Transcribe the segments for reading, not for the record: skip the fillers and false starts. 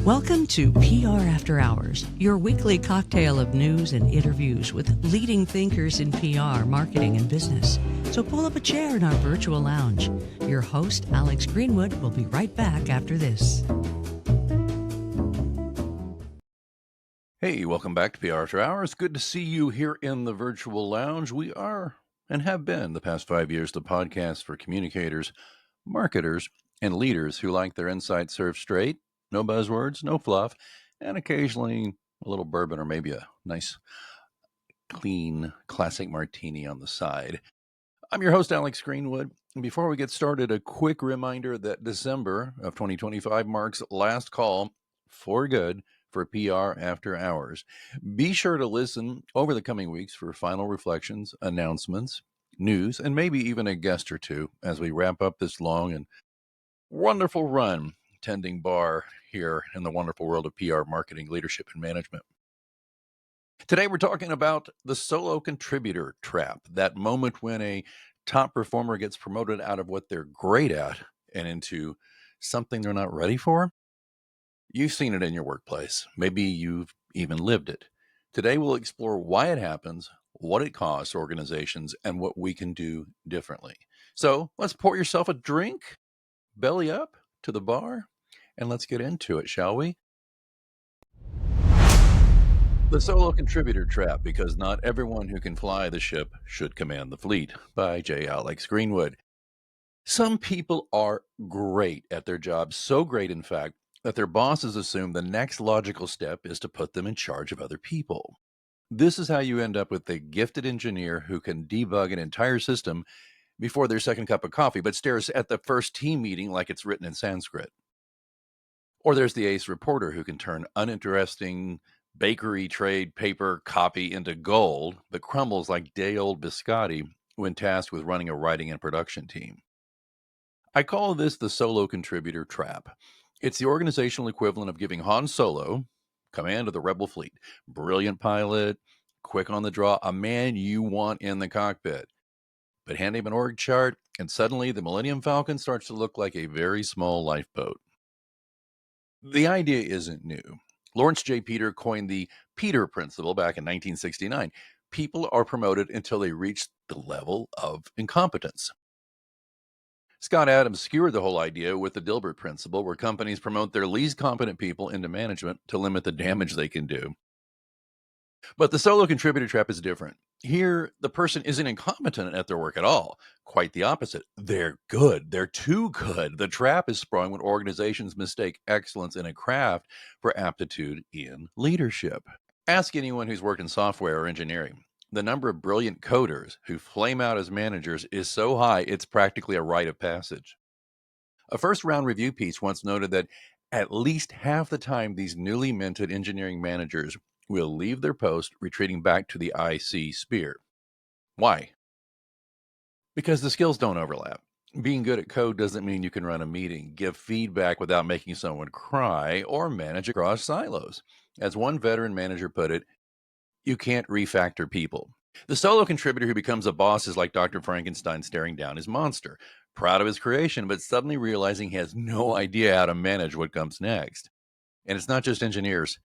Welcome to PR After Hours, your weekly cocktail of news and interviews with leading thinkers in PR, marketing, and business. So pull up a chair in our virtual lounge. Your host, Alex Greenwood, will be right back after this. Hey, welcome back to PR After Hours. Good to see you here in the virtual lounge. We are and have been the past 5 years the podcast for communicators, marketers, and leaders who like their insights served straight, no buzzwords, no fluff, and occasionally a little bourbon or maybe a nice, clean, classic martini on the side. I'm your host, Alex Greenwood. And before we get started, a quick reminder that December of 2025 marks last call for good for PR After Hours. Be sure to listen over the coming weeks for final reflections, announcements, news, and maybe even a guest or two as we wrap up this long and wonderful run tending bar here in the wonderful world of PR marketing, leadership, and management. Today, we're talking about the solo contributor trap, that moment when a top performer gets promoted out of what they're great at and into something they're not ready for. You've seen it in your workplace. Maybe you've even lived it. Today, we'll explore why it happens, what it costs organizations, and what we can do differently. So let's pour yourself a drink, belly up to the bar, and let's get into it, shall we? The Solo Contributor Trap, because not everyone who can fly the ship should command the fleet, by J. Alex Greenwood. Some people are great at their job, so great, in fact, that their bosses assume the next logical step is to put them in charge of other people. This is how you end up with a gifted engineer who can debug an entire system before their second cup of coffee, but stares at the first team meeting like it's written in Sanskrit. Or there's the ace reporter who can turn uninteresting bakery trade paper copy into gold, but crumbles like day-old biscotti when tasked with running a writing and production team. I call this the solo contributor trap. It's the organizational equivalent of giving Han Solo command of the Rebel fleet. Brilliant pilot, quick on the draw, a man you want in the cockpit. But hand him an org chart, and suddenly the Millennium Falcon starts to look like a very small lifeboat. The idea isn't new. Lawrence J. Peter coined the Peter Principle back in 1969. People are promoted until they reach the level of incompetence. Scott Adams skewered the whole idea with the Dilbert Principle, where companies promote their least competent people into management to limit the damage they can do. But the solo contributor trap is different. Here, the person isn't incompetent at their work at all. Quite the opposite. They're good. They're too good. The trap is sprung when organizations mistake excellence in a craft for aptitude in leadership. Ask anyone who's worked in software or engineering. The number of brilliant coders who flame out as managers is so high, it's practically a rite of passage. A first-round review piece once noted that at least half the time these newly minted engineering managers will leave their post, retreating back to the IC sphere. Why? Because the skills don't overlap. Being good at code doesn't mean you can run a meeting, give feedback without making someone cry, or manage across silos. As one veteran manager put it, you can't refactor people. The solo contributor who becomes a boss is like Dr. Frankenstein staring down his monster, proud of his creation, but suddenly realizing he has no idea how to manage what comes next. And it's not just engineers.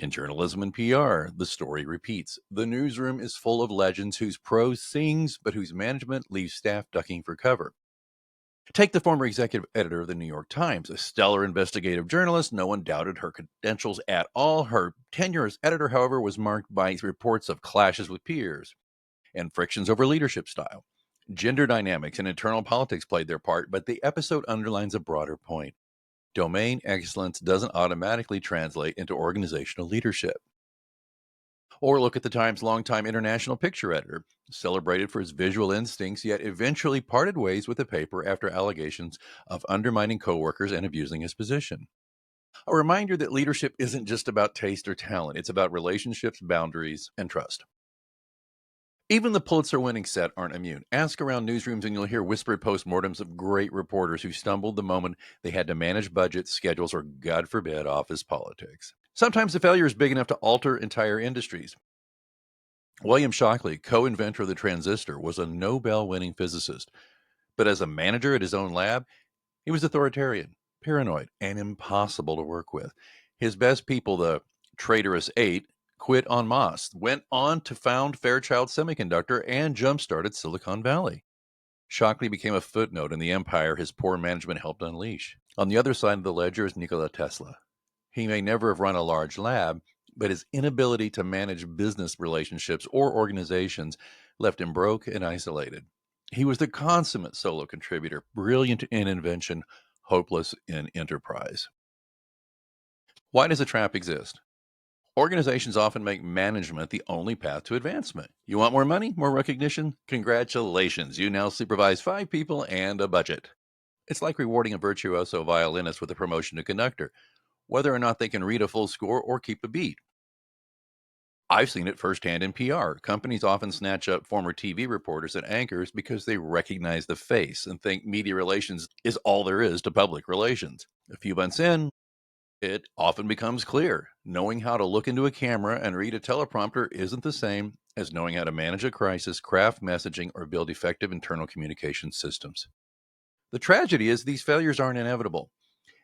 In journalism and PR, the story repeats. The newsroom is full of legends whose prose sings, but whose management leaves staff ducking for cover. Take the former executive editor of the New York Times, a stellar investigative journalist. No one doubted her credentials at all. Her tenure as editor, however, was marked by reports of clashes with peers and frictions over leadership style. Gender dynamics and internal politics played their part, but the episode underlines a broader point. Domain excellence doesn't automatically translate into organizational leadership. Or look at the Times' longtime international picture editor, celebrated for his visual instincts, yet eventually parted ways with the paper after allegations of undermining coworkers and abusing his position. A reminder that leadership isn't just about taste or talent, it's about relationships, boundaries, and trust. Even the Pulitzer-winning set aren't immune. Ask around newsrooms and you'll hear whispered postmortems of great reporters who stumbled the moment they had to manage budgets, schedules, or, God forbid, office politics. Sometimes the failure is big enough to alter entire industries. William Shockley, co-inventor of the transistor, was a Nobel-winning physicist. But as a manager at his own lab, he was authoritarian, paranoid, and impossible to work with. His best people, the traitorous 8, quit en masse, went on to found Fairchild Semiconductor, and jump-started Silicon Valley. Shockley became a footnote in the empire his poor management helped unleash. On the other side of the ledger is Nikola Tesla. He may never have run a large lab, but his inability to manage business relationships or organizations left him broke and isolated. He was the consummate solo contributor, brilliant in invention, hopeless in enterprise. Why does a trap exist? Organizations often make management the only path to advancement. You want more money, more recognition? Congratulations, you now supervise 5 people and a budget. It's like rewarding a virtuoso violinist with a promotion to conductor, whether or not they can read a full score or keep a beat. I've seen it firsthand in PR. Companies often snatch up former TV reporters and anchors because they recognize the face and think media relations is all there is to public relations. A few months in, it often becomes clear. Knowing how to look into a camera and read a teleprompter isn't the same as knowing how to manage a crisis, craft messaging, or build effective internal communication systems. The tragedy is these failures aren't inevitable.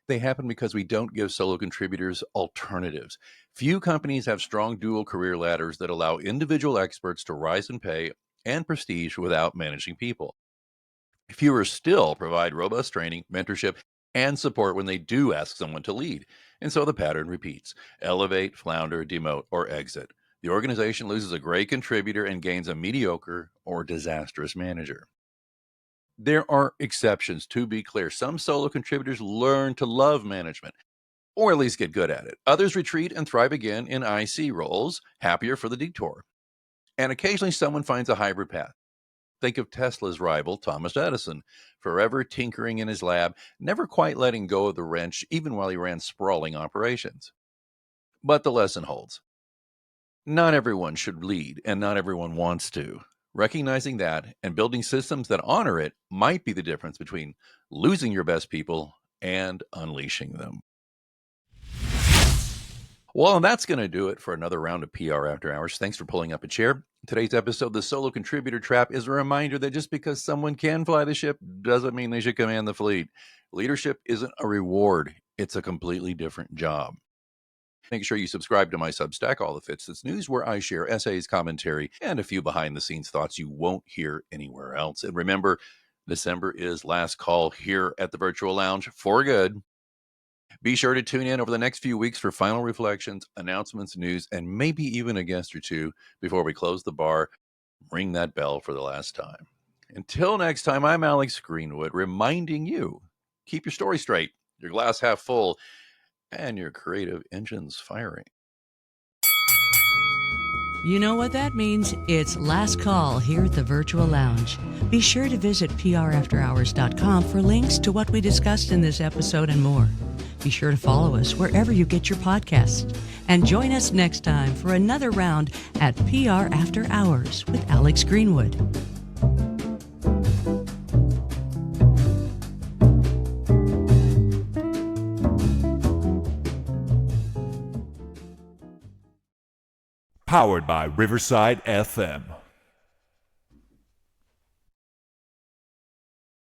They happen because we don't give solo contributors alternatives. Few companies have strong dual career ladders that allow individual experts to rise in pay and prestige without managing people. Fewer still provide robust training, mentorship, and support when they do ask someone to lead. And so the pattern repeats: elevate, flounder, demote, or exit. The organization loses a great contributor and gains a mediocre or disastrous manager. There are exceptions, to be clear. Some solo contributors learn to love management, or at least get good at it. Others retreat and thrive again in IC roles, happier for the detour. And occasionally someone finds a hybrid path. Think of Tesla's rival, Thomas Edison, forever tinkering in his lab, never quite letting go of the wrench, even while he ran sprawling operations. But the lesson holds. Not everyone should lead, and not everyone wants to. Recognizing that and building systems that honor it might be the difference between losing your best people and unleashing them. Well, and that's going to do it for another round of PR After Hours. Thanks for pulling up a chair. Today's episode, The Solo Contributor Trap, is a reminder that just because someone can fly the ship doesn't mean they should command the fleet. Leadership isn't a reward. It's a completely different job. Make sure you subscribe to my Substack, All the Fits That's News, where I share essays, commentary, and a few behind-the-scenes thoughts you won't hear anywhere else. And remember, December is last call here at the Virtual Lounge for good. Be sure to tune in over the next few weeks for final reflections, announcements, news, and maybe even a guest or two before we close the bar. Ring that bell for the last time. Until next time, I'm Alex Greenwood, reminding you, keep your story straight, your glass half full, and your creative engines firing. You know what that means? It's last call here at the Virtual Lounge. Be sure to visit prafterhours.com for links to what we discussed in this episode and more. Be sure to follow us wherever you get your podcasts. And join us next time for another round at PR After Hours with Alex Greenwood. Powered by Riverside FM.